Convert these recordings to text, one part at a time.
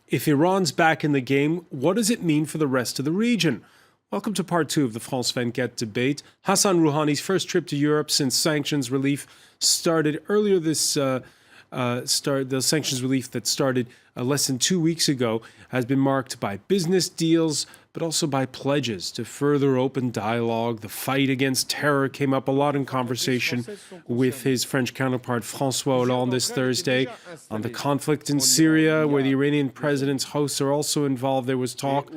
If Iran's back in the game, what does it mean for the rest of the region? Welcome to part 2 of the France 24 debate. Hassan Rouhani's first trip to Europe since sanctions relief started earlier this the sanctions relief that started less than 2 weeks ago has been marked by business deals, but also by pledges to further open dialogue. The fight against terror came up a lot in conversation with his French counterpart François Hollande this Thursday. On the conflict in Syria, where the Iranian president's hosts are also involved, there was talk.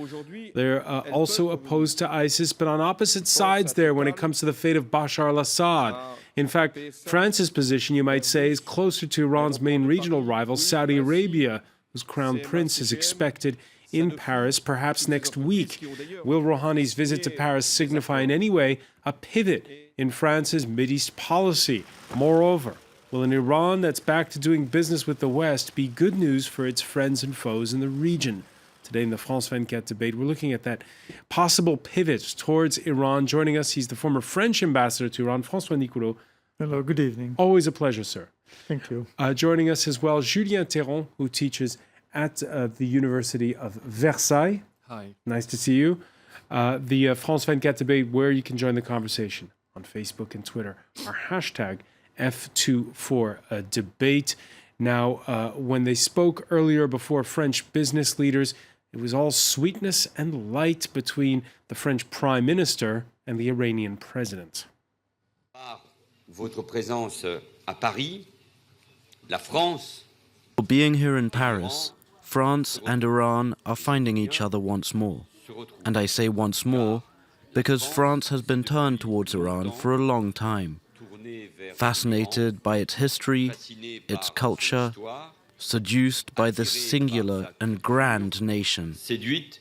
They're also opposed to ISIS, but on opposite sides there when it comes to the fate of Bashar al-Assad. In fact, France's position, you might say, is closer to Iran's main regional rival, Saudi Arabia, whose crown prince is expected in Paris perhaps next week. Will Rouhani's visit to Paris signify in any way a pivot in France's Mideast policy? Moreover, will an Iran that's back to doing business with the West be good news for its friends and foes in the region? Today in the France 24 debate, we're looking at that possible pivot towards Iran. Joining us, he's the former French ambassador to Iran, François Nicoulot. Hello, good evening. Always a pleasure, sir. Thank you. Joining us as well, Julien Théron, who teaches at the University of Versailles. Hi. Nice to see you. The France 24 debate, where you can join the conversation on Facebook and Twitter. Our hashtag F24debate. Now, when they spoke earlier before French business leaders, it was all sweetness and light between the French Prime Minister and the Iranian President. Votre présence à Paris, la France. Being here in Paris, France and Iran are finding each other once more. And I say once more because France has been turned towards Iran for a long time, fascinated by its history, its culture, seduced by this singular and grand nation. Séduite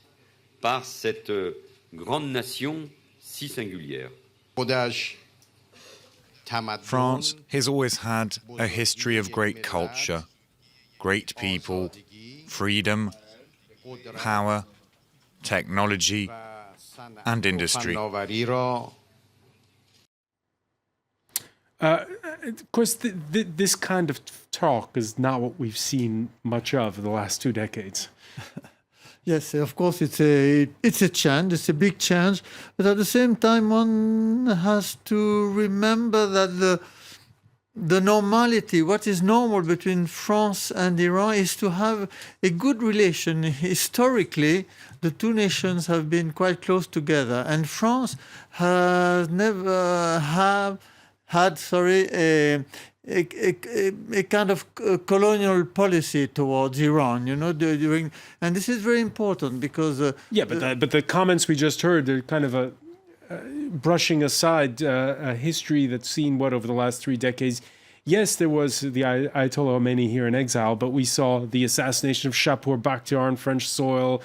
par cette grande nation si singulière. France has always had a history of great culture, great people, freedom, power, technology, and industry. Of course, this kind of talk is not what we've seen much of in the last 2 decades. Yes, of course, it's a change. It's a big change, but at the same time, one has to remember that the normality, what is normal between France and Iran, is to have a good relation. Historically, the two nations have been quite close together, and France has never had a kind of colonial policy towards Iran, and this is very important because but the comments we just heard, they're kind of brushing aside a history that's seen over the last 3 decades. Yes, there was the Ayatollah Khomeini here in exile, but we saw the assassination of Shapur Bakhtiar on French soil.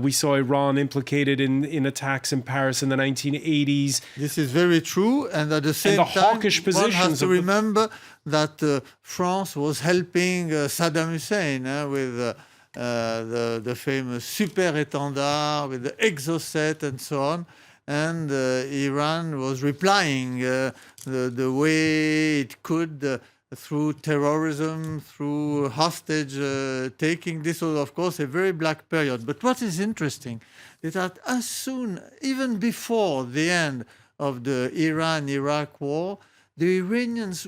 We saw Iran implicated in attacks in Paris in the 1980s. This is very true, and at the same time, hawkish one has to remember that France was helping Saddam Hussein with the famous super étendard, with the Exocet and so on. And Iran was replying the way it could through terrorism, through hostage taking. This was, of course, a very black period. But what is interesting is that as soon, even before the end of the Iran-Iraq war, the Iranians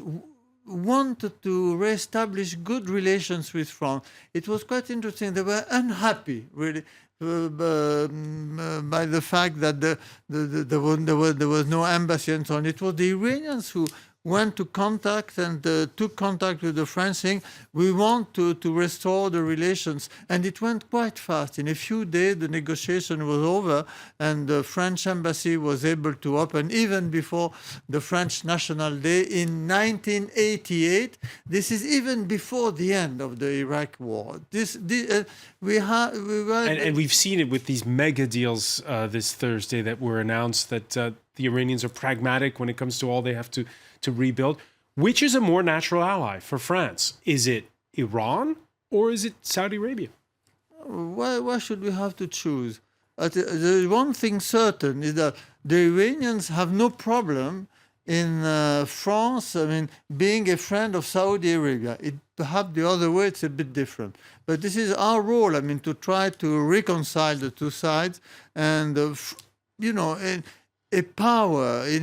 wanted to reestablish good relations with France. It was quite interesting. They were unhappy, really, by the fact that there was no embassy and so on. It was the Iranians who went to contact and took contact with the French, saying, we want to restore the relations. And it went quite fast. In a few days, the negotiation was over, and the French embassy was able to open even before the French National Day in 1988. This is even before the end of the Iraq war. And we've seen it with these mega deals this Thursday that were announced, that the Iranians are pragmatic when it comes to all they have to rebuild. Which is a more natural ally for France? Is it Iran or is it Saudi Arabia? Why should we have to choose? The one thing certain is that the Iranians have no problem in France, I mean, being a friend of Saudi Arabia. Perhaps the other way, it's a bit different. But this is our role, I mean, to try to reconcile the two sides. And, you know, a power, I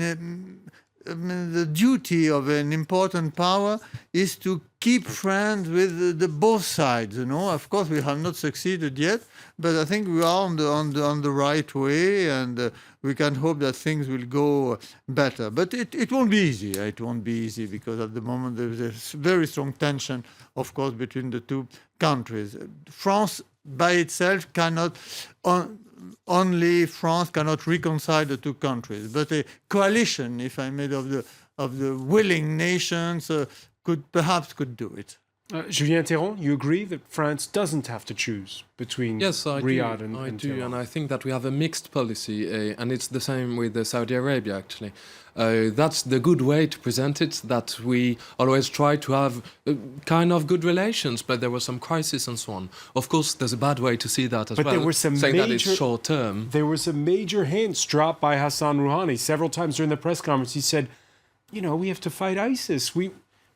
mean, the duty of an important power is to keep friends with the both sides, you know. Of course, we have not succeeded yet, but I think we are on the right way, and we can hope that things will go better. But it won't be easy. It won't be easy because at the moment there is a very strong tension, of course, between the two countries. France by itself cannot. Only France cannot reconcile the two countries, but a coalition, if I may, of the willing nations could do it. Julien Théron, you agree that France doesn't have to choose between Riyadh and I do, Tehran? and I think that we have a mixed policy, and it's the same with Saudi Arabia, actually. That's the good way to present it, that we always try to have kind of good relations, but there was some crisis and so on. Of course, there's a bad way to see that as well, there were some saying that it's short term. There were some major hints dropped by Hassan Rouhani. Several times during the press conference, he said, you know, we have to fight ISIS.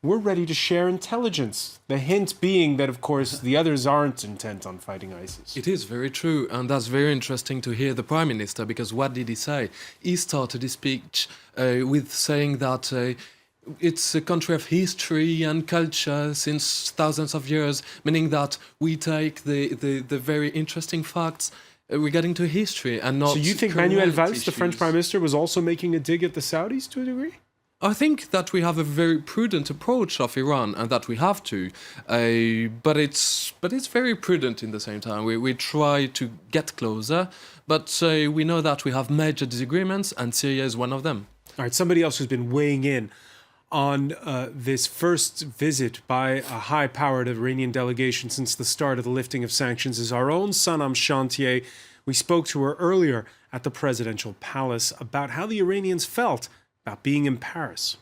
We're ready to share intelligence. The hint being that, of course, the others aren't intent on fighting ISIS. It is very true, and that's very interesting to hear the Prime Minister, because what did he say? He started his speech with saying that it's a country of history and culture since thousands of years, meaning that we take the very interesting facts regarding to history and not... So you think Manuel Valls, the French Prime Minister, was also making a dig at the Saudis to a degree? I think that we have a very prudent approach of Iran, and that we have to, but it's very prudent in the same time. We try to get closer, but we know that we have major disagreements, and Syria is one of them. All right, somebody else who's been weighing in on this first visit by a high-powered Iranian delegation since the start of the lifting of sanctions is our own Sanam Chantier. We spoke to her earlier at the presidential palace about how the Iranians felt about being in Paris.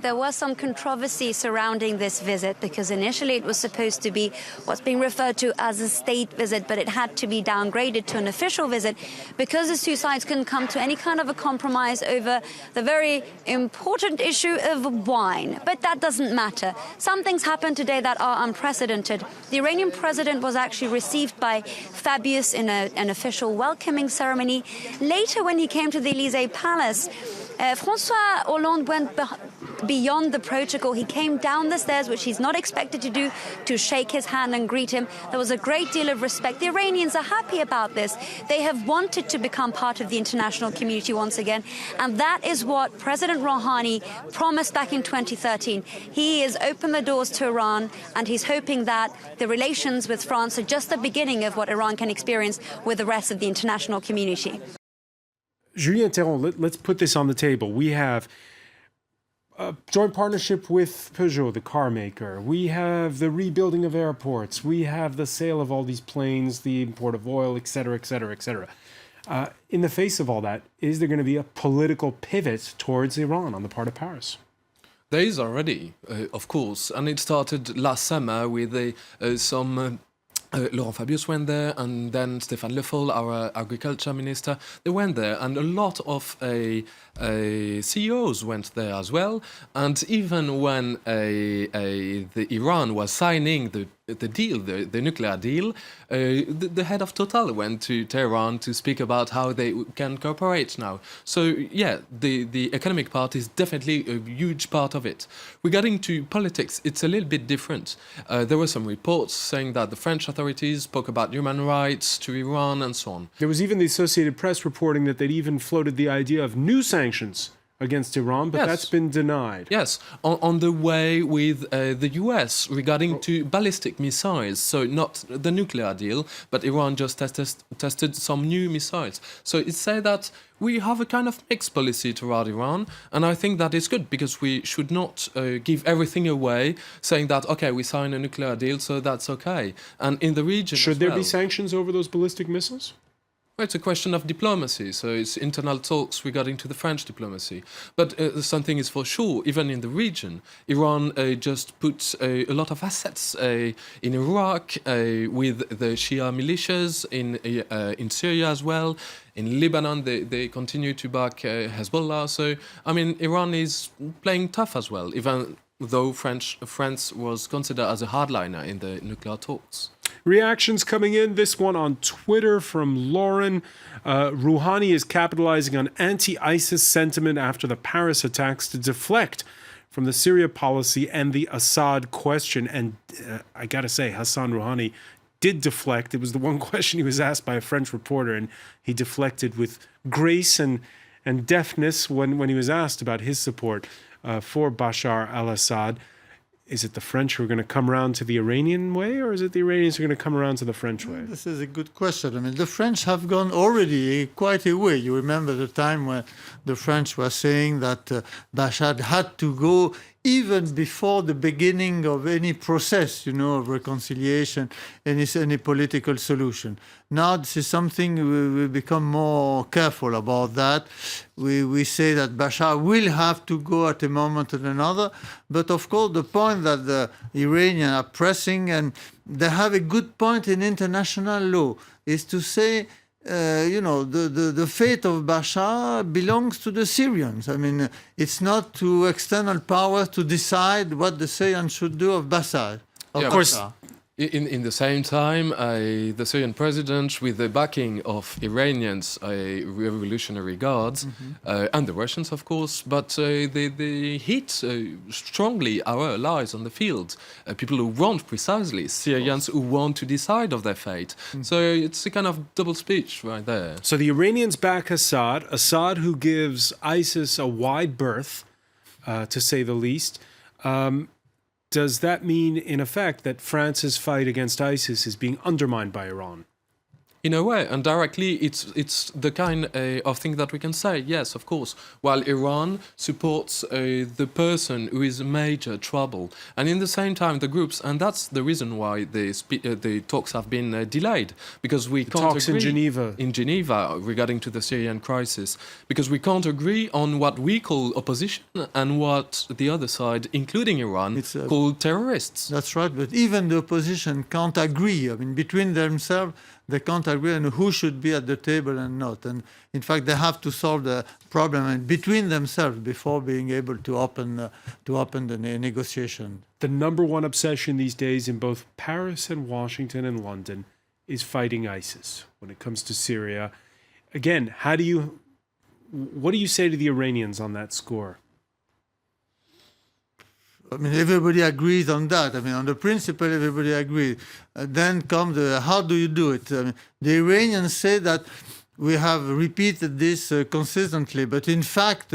There was some controversy surrounding this visit because initially it was supposed to be what's being referred to as a state visit, but it had to be downgraded to an official visit because the two sides couldn't come to any kind of a compromise over the very important issue of wine. But that doesn't matter. Some things happened today that are unprecedented. The Iranian president was actually received by Fabius in an official welcoming ceremony. Later, when he came to the Élysée Palace, François Hollande went beyond the protocol. He came down the stairs, which he's not expected to do, to shake his hand and greet him. There was a great deal of respect. The Iranians are happy about this. They have wanted to become part of the international community once again. And that is what President Rouhani promised back in 2013. He has opened the doors to Iran, and he's hoping that the relations with France are just the beginning of what Iran can experience with the rest of the international community. Julien Théron, let's put this on the table. We have a joint partnership with Peugeot, the car maker. We have the rebuilding of airports. We have the sale of all these planes, the import of oil, et cetera, et cetera, et cetera. In the face of all that, is there going to be a political pivot towards Iran on the part of Paris? There is already, of course, and it started last summer with some... Laurent Fabius went there, and then Stéphane Le Foll, our agriculture minister, they went there, and a lot of CEOs went there as well. And even when the Iran was signing the deal, the nuclear deal, the head of Total went to Tehran to speak about how they can cooperate now. So yeah, the economic part is definitely a huge part of it. Regarding to politics, it's a little bit different. There were some reports saying that the French authorities spoke about human rights to Iran and so on. There was even the Associated Press reporting that they'd even floated the idea of new sanctions against Iran, but that's been denied. Yes, on the way with the US regarding to ballistic missiles. So not the nuclear deal, but Iran just tested some new missiles. So it said that we have a kind of mixed policy toward Iran, and I think that is good because we should not give everything away, saying that, okay, we signed a nuclear deal, so that's okay. And in the region Should there be sanctions over those ballistic missiles? Well, it's a question of diplomacy, so it's internal talks regarding to the French diplomacy. But something is for sure, even in the region, Iran just puts a lot of assets in Iraq with the Shia militias, in Syria as well. In Lebanon, they continue to back Hezbollah. So, I mean, Iran is playing tough as well, even though France was considered as a hardliner in the nuclear talks. Reactions coming in. This one on Twitter from Lauren. Rouhani is capitalizing on anti-ISIS sentiment after the Paris attacks to deflect from the Syria policy and the Assad question. And I got to say, Hassan Rouhani did deflect. It was the one question he was asked by a French reporter, and he deflected with grace and deftness when he was asked about his support for Bashar al-Assad. Is it the French who are going to come around to the Iranian way, or is it the Iranians who are going to come around to the French way? This is a good question. I mean, the French have gone already quite a way. You remember the time when the French were saying that Bashar had to go even before the beginning of any process, of reconciliation, any political solution. Now, this is something we become more careful about that. We say that Bashar will have to go at a moment or another. But of course, the point that the Iranians are pressing, and they have a good point in international law, is to say, the fate of Bashar belongs to the Syrians. I mean, it's not to external powers to decide what the Syrians should do of Bashar. Of course. In the same time, the Syrian president, with the backing of Iranians, revolutionary guards, and the Russians, of course, but they hit strongly our allies on the field, people who want precisely, Syrians who want to decide of their fate. So it's a kind of double speech right there. So the Iranians back Assad who gives ISIS a wide berth, to say the least. Does that mean, in effect, that France's fight against ISIS is being undermined by Iran? In a way, and directly, it's the kind of thing that we can say, yes, of course, while Iran supports the person who is a major trouble. And in the same time, the groups, and that's the reason why the talks have been delayed, because we can't talks agree in Geneva regarding to the Syrian crisis, because we can't agree on what we call opposition and what the other side, including Iran, call terrorists. That's right, but even the opposition can't agree. I mean, between themselves, they can't agree on who should be at the table and not. And in fact, they have to solve the problem between themselves before being able to open the negotiation. The number one obsession these days in both Paris and Washington and London is fighting ISIS. When it comes to Syria, again, what do you say to the Iranians on that score? I mean, everybody agrees on that. I mean, on the principle, everybody agrees. Then comes how do you do it? I mean, the Iranians say that we have repeated this consistently, but in fact,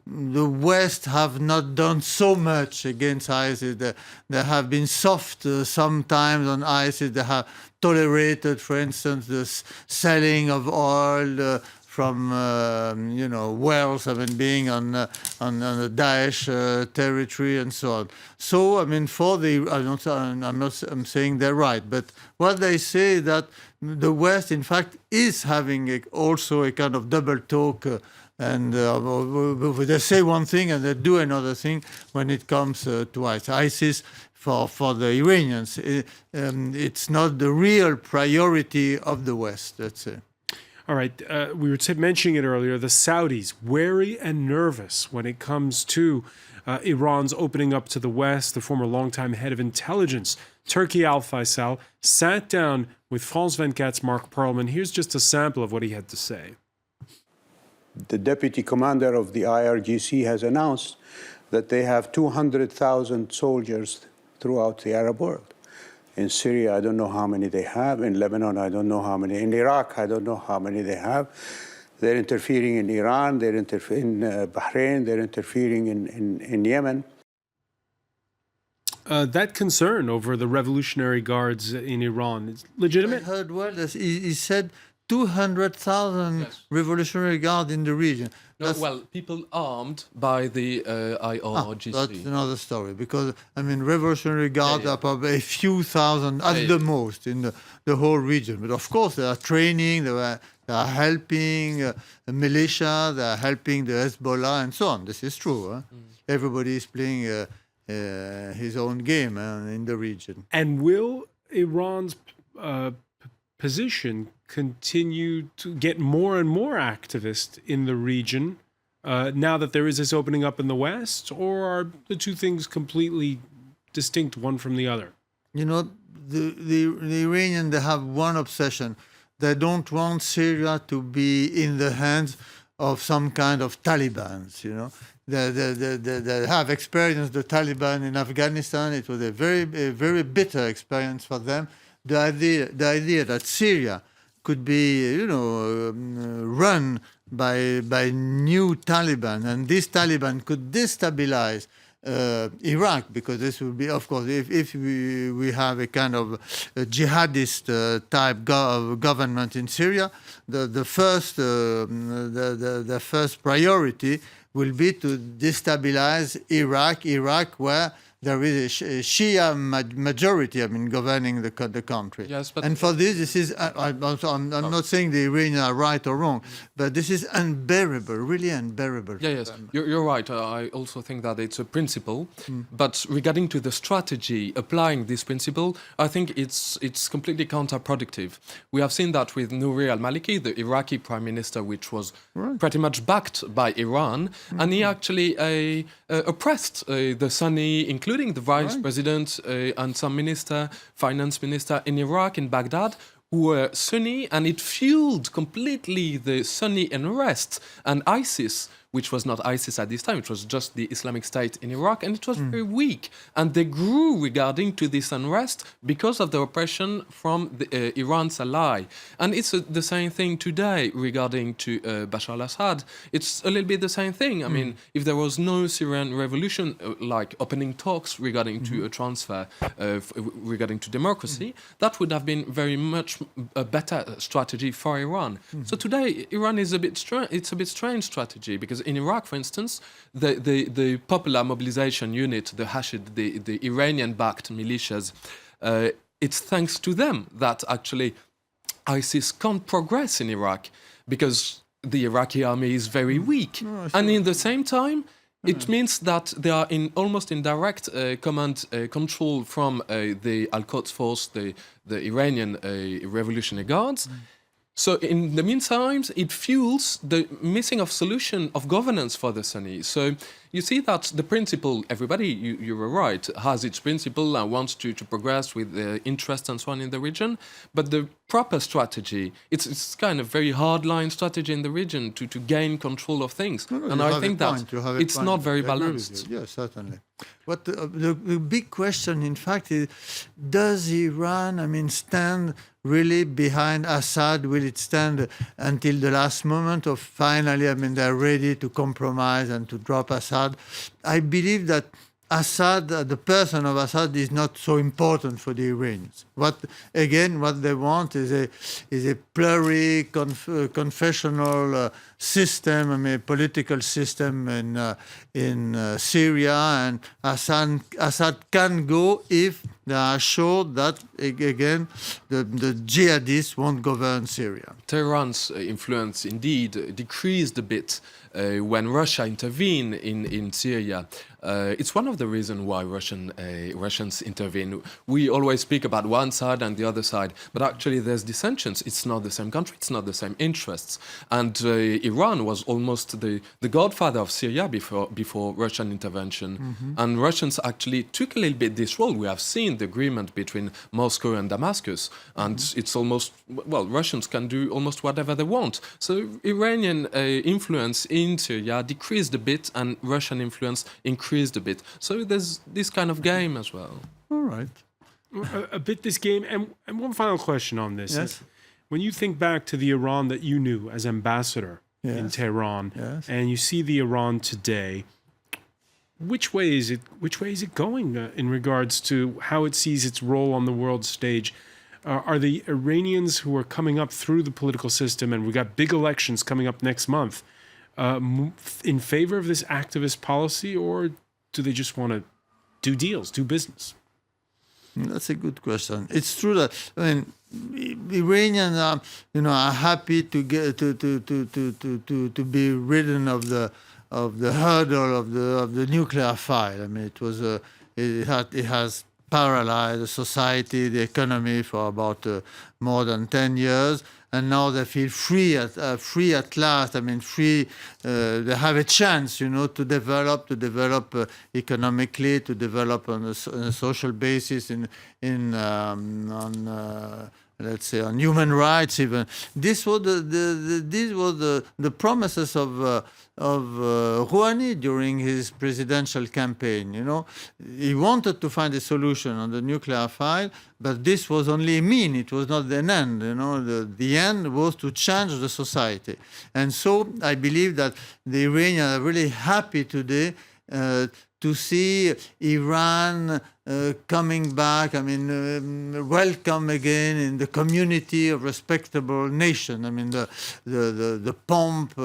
the West have not done so much against ISIS. They have been soft sometimes on ISIS. They have tolerated, for instance, the selling of oil from wells, I mean, being on the Daesh territory and so on. So, I mean, I'm saying they're right, but what they say is that the West, in fact, is having also a kind of double talk, and they say one thing and they do another thing when it comes to ISIS. ISIS, for the Iranians, it's not the real priority of the West, let's say. All right, we were mentioning it earlier, the Saudis, wary and nervous when it comes to Iran's opening up to the West. The former longtime head of intelligence, Turki Al-Faisal, sat down with France 24's Mark Perlman. Here's just a sample of what he had to say. The deputy commander of the IRGC has announced that they have 200,000 soldiers throughout the Arab world. In Syria, I don't know how many they have. In Lebanon, I don't know how many. In Iraq, I don't know how many they have. They're interfering in Iran. They're interfering in Bahrain. They're interfering in Yemen. That concern over the Revolutionary Guards in Iran is legitimate? I heard well. He said 200,000 Revolutionary Guard in the region. No, well, people armed by the IRGC. That's another story, because, I mean, Revolutionary Guards are probably a few thousand at the most in the whole region. But of course, they are training, they They are helping the militia, they are helping the Hezbollah, and so on. This is true. Huh? Everybody is playing his own game in the region. And will Iran's position continue to get more and more activists in the region now that there is this opening up in the West, or are the two things completely distinct one from the other? You know, the Iranians, they have one obsession. They don't want Syria to be in the hands of some kind of Taliban, you know. They have experienced the Taliban in Afghanistan. It was a very bitter experience for them. The idea that Syria could be, you know, run by new Taliban, and this Taliban could destabilize Iraq, because this would be, of course, if we have a kind of a jihadist type government in Syria, the first priority will be to destabilize Iraq, where there is a Shia majority, I mean, governing the country. Yes, but and for this is, I'm not saying the Iranians are right or wrong, but this is unbearable, really unbearable. Yeah, yes, you're right. I also think that it's a principle. But regarding to the strategy, applying this principle, I think it's completely counterproductive. We have seen that with Nouri al-Maliki, the Iraqi prime minister, which was pretty much backed by Iran, and he actually oppressed the Sunni, including the vice president and some finance minister in Iraq, in Baghdad, who were Sunni, and it fueled completely the Sunni unrest. And ISIS, which was not ISIS at this time, it was just the Islamic State in Iraq, and it was very weak. And they grew regarding to this unrest because of the oppression from Iran's ally. And it's the same thing today regarding to Bashar al-Assad. It's a little bit the same thing. I mean, if there was no Syrian revolution, like opening talks regarding to a transfer, regarding to democracy, that would have been very much a better strategy for Iran. So today, Iran is it's a bit strange strategy, because in Iraq, for instance, the Popular Mobilization Unit, the Hashid, the Iranian-backed militias, it's thanks to them that actually ISIS can't progress in Iraq, because the Iraqi army is very weak. And in the same time, it means that they are almost in direct command control from the Al-Quds force, the Iranian Revolutionary Guards. So in the meantime, it fuels the missing of solution of governance for the Sunnis. So you see that the principle, everybody, you were right, has its principle and wants to progress with the interests and so on in the region. But the proper strategy, it's kind of very hardline strategy in the region to gain control of things. And I think that it's not very balanced. Yes, certainly. But the big question, in fact, is, does Iran, I mean, stand really behind Assad? Will it stand until the last moment, or finally, I mean, they're ready to compromise and to drop Assad? I believe that Assad, the person of Assad, is not so important for the Iranians. What they want is a pluri-confessional system, I mean, political system in Syria, and Assad can go if they are sure that, again, the jihadists won't govern Syria. Tehran's influence indeed decreased a bit when Russia intervened in Syria. It's one of the reasons why Russians intervene. We always speak about one side and the other side, but actually there's dissensions. It's not the same country, it's not the same interests. And Iran was almost the godfather of Syria before Russian intervention. And Russians actually took a little bit this role. We have seen the agreement between Moscow and Damascus, and it's almost, well, Russians can do almost whatever they want. So Iranian influence in Syria decreased a bit, and Russian influence increased a bit. So there's this kind of game as well. All right. A bit this game. And one final question on this. Yes. When you think back to the Iran that you knew as ambassador in Tehran, and you see the Iran today, which way is it going in regards to how it sees its role on the world stage? Are the Iranians who are coming up through the political system, and we got big elections coming up next month, in favor of this activist policy, or do they just want to do deals, do business? That's a good question. It's true that Iranians are, are happy to get to be ridden of the hurdle of the nuclear file. I mean, it has paralyzed the society, the economy for about more than 10 years. And now they feel free at last. I mean, free. They have a chance, to develop economically, to develop on a social basis, let's say on human rights. Even these were the promises of Rouhani during his presidential campaign. He wanted to find a solution on the nuclear file, but this was only a mean. It was not an end. The end was to change the society. And so I believe that the Iranians are really happy today to see Iran coming back, welcome again in the community of respectable nation. I mean, the pomp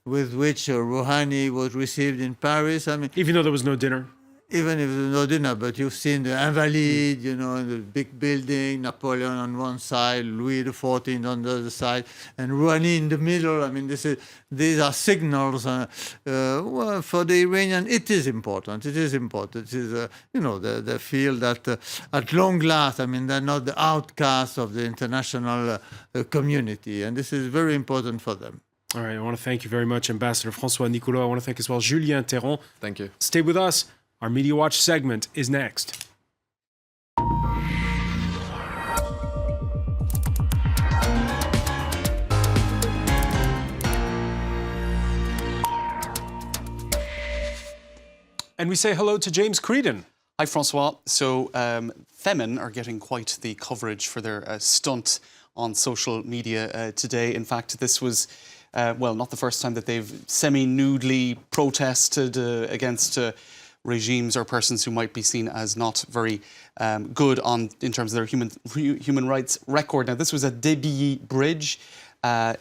with which Rouhani was received in Paris. Even though there was no dinner? Even if there's no dinner, but you've seen the Invalides, the big building, Napoleon on one side, Louis XIV on the other side, and Rouhani in the middle. These are signals. Well, for the Iranian, it is important. It is important. It is, they feel that at long last, they're not the outcasts of the international community, and this is very important for them. All right, I want to thank you very much, Ambassador François Nicolas. I want to thank as well Julien Théron. Thank you. Stay with us. Our Media Watch segment is next. And we say hello to James Creedon. Hi, François. So, Femen are getting quite the coverage for their stunt on social media today. In fact, this was, not the first time that they've semi-nudely protested against regimes or persons who might be seen as not very good in terms of their human rights record. Now, this was at Diaraye Bridge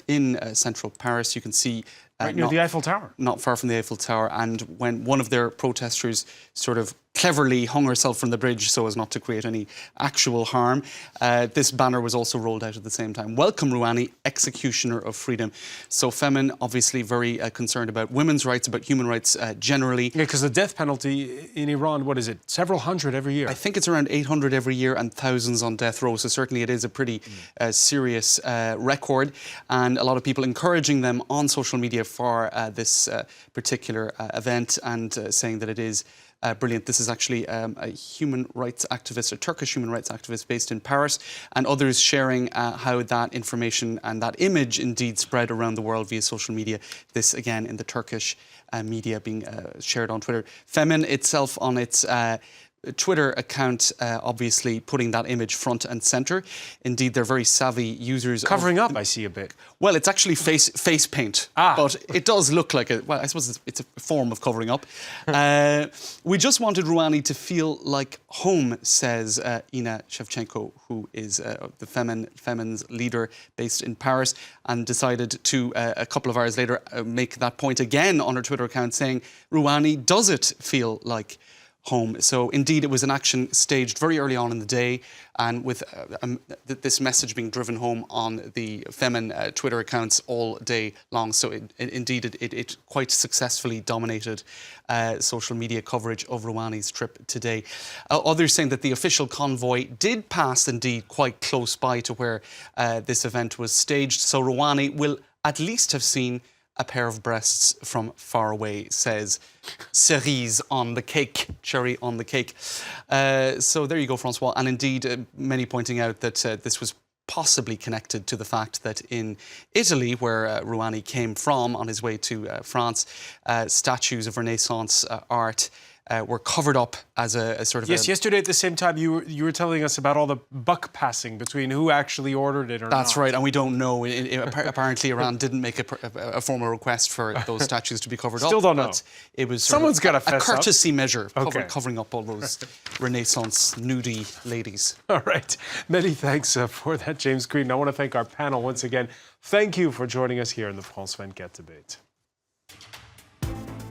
in central Paris. You can see right near the Eiffel Tower. Not far from the Eiffel Tower. And when one of their protesters sort of cleverly hung herself from the bridge so as not to create any actual harm, this banner was also rolled out at the same time. Welcome, Rouhani, executioner of freedom. So Femen, obviously very concerned about women's rights, about human rights generally. Yeah, because the death penalty in Iran, what is it? Several hundred every year. I think it's around 800 every year and thousands on death row. So certainly it is a pretty serious record. And a lot of people encouraging them on social media for this particular event and saying that it is brilliant. This is actually a human rights activist, a Turkish human rights activist based in Paris, and others sharing how that information and that image indeed spread around the world via social media. This again in the Turkish media being shared on Twitter. Femen itself on its Twitter account, obviously putting that image front and center. Indeed, they're very savvy users. Covering up, I see a bit. Well, it's actually face paint, but it does look like well, I suppose it's a form of covering up. We just wanted Rouhani to feel like home, says Ina Shevchenko, who is the Femen's leader based in Paris, and decided to, a couple of hours later, make that point again on her Twitter account, saying, Rouhani, does it feel like home? So indeed, it was an action staged very early on in the day, and with this message being driven home on the Femen Twitter accounts all day long. So it quite successfully dominated social media coverage of Rouhani's trip today. Others saying that the official convoy did pass indeed quite close by to where this event was staged. So Rouhani will at least have seen a pair of breasts from far away, says cerise on the cake, cherry on the cake. So there you go, François. And indeed, many pointing out that this was possibly connected to the fact that in Italy, where Rouhani came from on his way to France, statues of Renaissance art were covered up as a sort of... Yes, yesterday at the same time you were telling us about all the buck passing between who actually ordered it or not. That's right, and we don't know. Apparently Iran didn't make a formal request for those statues to be covered Still up. don't know. It was Someone's got to fess a courtesy measure, Okay. covering up all those Renaissance nudie ladies. All right. Many thanks for that, James Green. I want to thank our panel once again. Thank you for joining us here in the France 24 debate.